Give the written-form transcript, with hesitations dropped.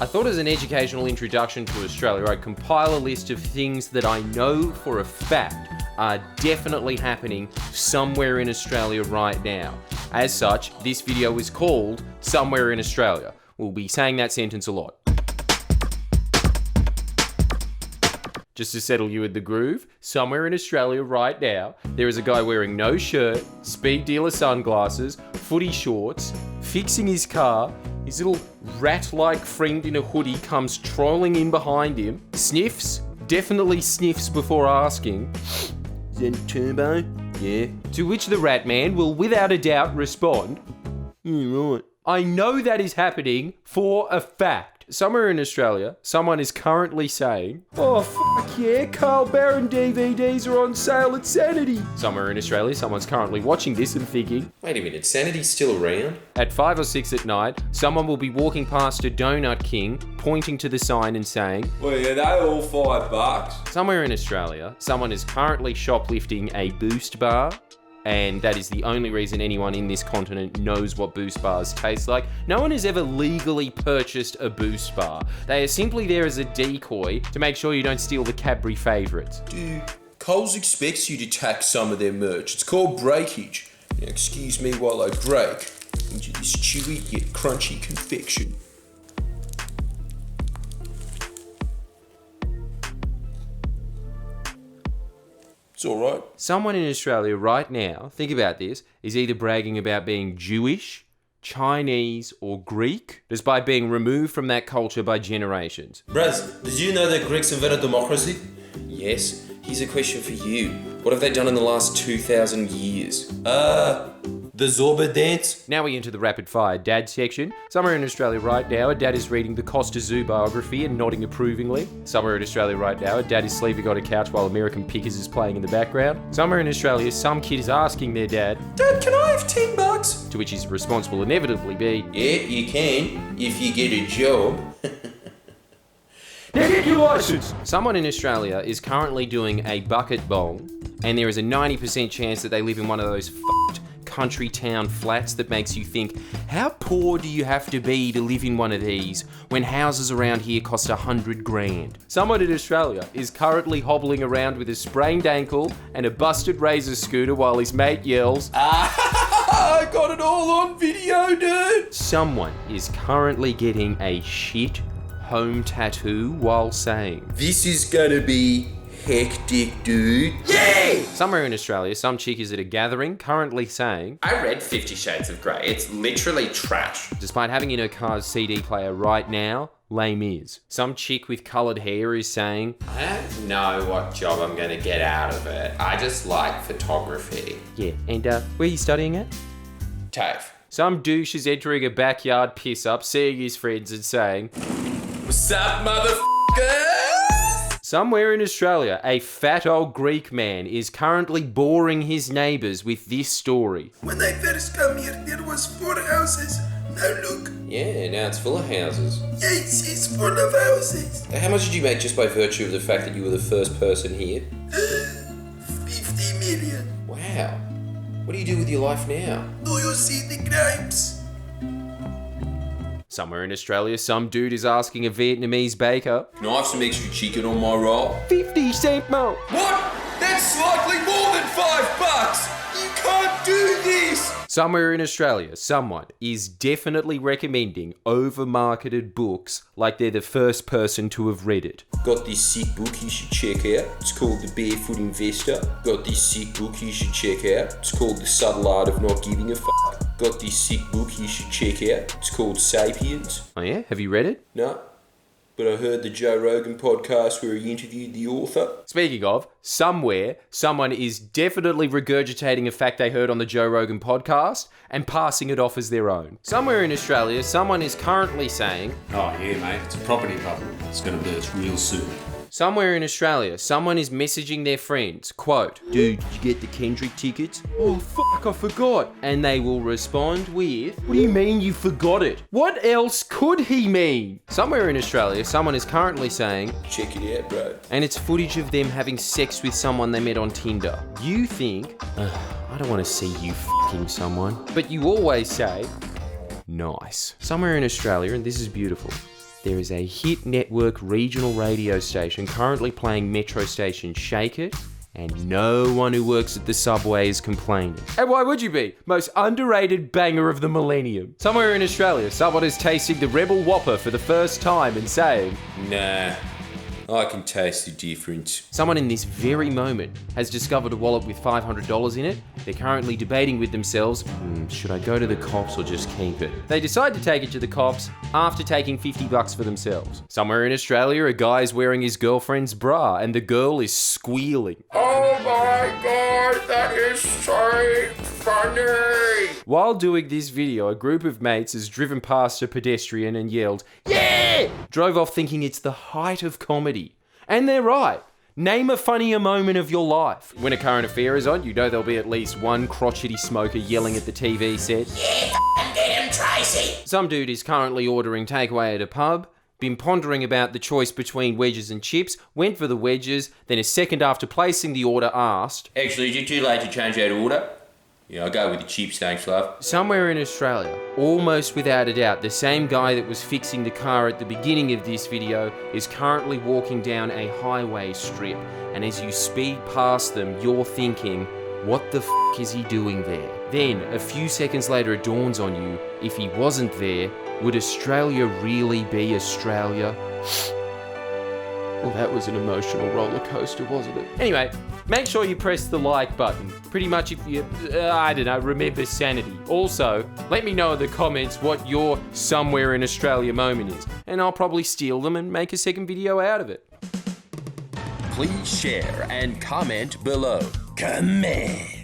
I thought as an educational introduction to Australia, I'd compile a list of things that I know for a fact are definitely happening somewhere in Australia right now. As such, this video is called Somewhere in Australia. We'll be saying that sentence a lot. Just to settle you in the groove, somewhere in Australia right now, there is a guy wearing no shirt, speed dealer sunglasses, footy shorts, fixing his car. His little rat-like friend in a hoodie comes trolling in behind him, sniffs, definitely sniffs before asking, "Is that turbo?" "Yeah." To which the rat man will without a doubt respond, "Yeah, right." I know that is happening for a fact. Somewhere in Australia, someone is currently saying, "Oh fuck yeah, Carl Barron DVDs are on sale at Sanity." Somewhere in Australia, someone's currently watching this and thinking, "Wait a minute, Sanity's still around?" At 5 or 6 at night, someone will be walking past a Donut King, pointing to the sign and saying, "Well, yeah, they all $5. Somewhere in Australia, someone is currently shoplifting a Boost bar. And that is the only reason anyone in this continent knows what Boost bars taste like. No one has ever legally purchased a Boost bar. They are simply there as a decoy to make sure you don't steal the Cadbury favourites. Dude, Coles expects you to tax some of their merch. It's called breakage. Now, excuse me while I break into this chewy yet crunchy confection. It's alright. Someone in Australia right now, think about this, is either bragging about being Jewish, Chinese, or Greek, just by being removed from that culture by generations. Braz, did you know that Greeks invented democracy? Yes. Here's a question for you. What have they done in the last 2,000 years? The Zorba dance? Now we enter the rapid fire dad section. Somewhere in Australia right now, a dad is reading the Costa Zoo biography and nodding approvingly. Somewhere in Australia right now, a dad is sleeping on a couch while American Pickers is playing in the background. Somewhere in Australia, some kid is asking their dad, "Dad, can I have $10? To which his response will inevitably be, "Yeah, you can, if you get a job." "Now get your license!" Someone in Australia is currently doing a bucket bong, and there is a 90% chance that they live in one of those fucked country town flats that makes you think, how poor do you have to be to live in one of these when houses around here cost 100 grand? Someone in Australia is currently hobbling around with a sprained ankle and a busted Razor scooter while his mate yells, I got it all on video, dude! Someone is currently getting a shit home tattoo while saying, "This is gonna be hectic, dude." Yeah! Somewhere in Australia, some chick is at a gathering currently saying, "I read 50 Shades of Grey. It's literally trash." despite having in her car's CD player right now, lame is. Some chick with coloured hair is saying, I don't know what job I'm going to get out of it. I just like photography. yeah, and where are you studying at? TAFE. Some douche is entering a backyard piss-up, seeing his friends and saying, What's up, motherfuckers? somewhere in Australia, a fat old Greek man is currently boring his neighbours with this story. When I first come here, there was 4 houses. Now look, Yeah, now it's full of houses. yes, it's full of houses. How much did you make just by virtue of the fact that you were the first person here? 50 million. Wow. What do you do with your life now? Do you see the grapes? Somewhere in Australia, some dude is asking a Vietnamese baker, Can I have some extra chicken on my roll? 50 cent more. What? That's slightly more than $5! You can't do this! Somewhere in Australia, someone is definitely recommending over-marketed books like they're the first person to have read it. Got this sick book you should check out. It's called The Barefoot Investor. Got this sick book you should check out. It's called The Subtle Art of Not Giving a Fuck. Got this sick book you should check out. It's called Sapiens. Oh yeah? Have you read it? No, but I heard the Joe Rogan podcast where he interviewed the author. Speaking of, somewhere, someone is definitely regurgitating a fact they heard on the Joe Rogan podcast and passing it off as their own. Somewhere in Australia, someone is currently saying, Oh yeah, mate, it's a property bubble. It's going to burst real soon. somewhere in Australia, someone is messaging their friends, quote, "Dude, did you get the Kendrick tickets?" "Oh fuck, I forgot." And they will respond with, "What do you mean you forgot it? What else could he mean?" Somewhere in Australia, someone is currently saying, Check it out, bro. and it's footage of them having sex with someone they met on Tinder. You think, I don't want to see you fucking someone. But you always say, nice. Somewhere in Australia, and this is beautiful, there is a hit network regional radio station currently playing Metro station Shake It, and no one who works at the subway is complaining. And why would you be? Most underrated banger of the millennium. Somewhere in Australia, someone is tasting the Rebel Whopper for the first time and saying, Nah, I can taste the difference. someone in this very moment has discovered a wallet with $500 in it. They're currently debating with themselves, should I go to the cops or just keep it? They decide to take it to the cops after taking $50 for themselves. Somewhere in Australia, a guy is wearing his girlfriend's bra and the girl is squealing. Oh my god, that is so funny! While doing this video, a group of mates has driven past a pedestrian and yelled, "Yeah!" Drove off thinking it's the height of comedy. And they're right. Name a funnier moment of your life. When a current affair is on, you know there'll be at least one crotchety smoker yelling at the TV set, "Yeah, get him, Tracy!" Some dude is currently ordering takeaway at a pub, been pondering about the choice between wedges and chips, went for the wedges, then a second after placing the order asked, Actually, is it too late to change that order? Yeah, I'll go with the chips, thanks, love. somewhere in Australia, almost without a doubt, the same guy that was fixing the car at the beginning of this video is currently walking down a highway strip. And as you speed past them, you're thinking, what the f is he doing there? Then, a few seconds later, it dawns on you, if he wasn't there, would Australia really be Australia? Well, that was an emotional roller coaster, wasn't it? Anyway, make sure you press the like button. Pretty much if you, remember sanity. Also, let me know in the comments what your somewhere in Australia moment is, and I'll probably steal them and make a second video out of it. Please share and comment below. Comment.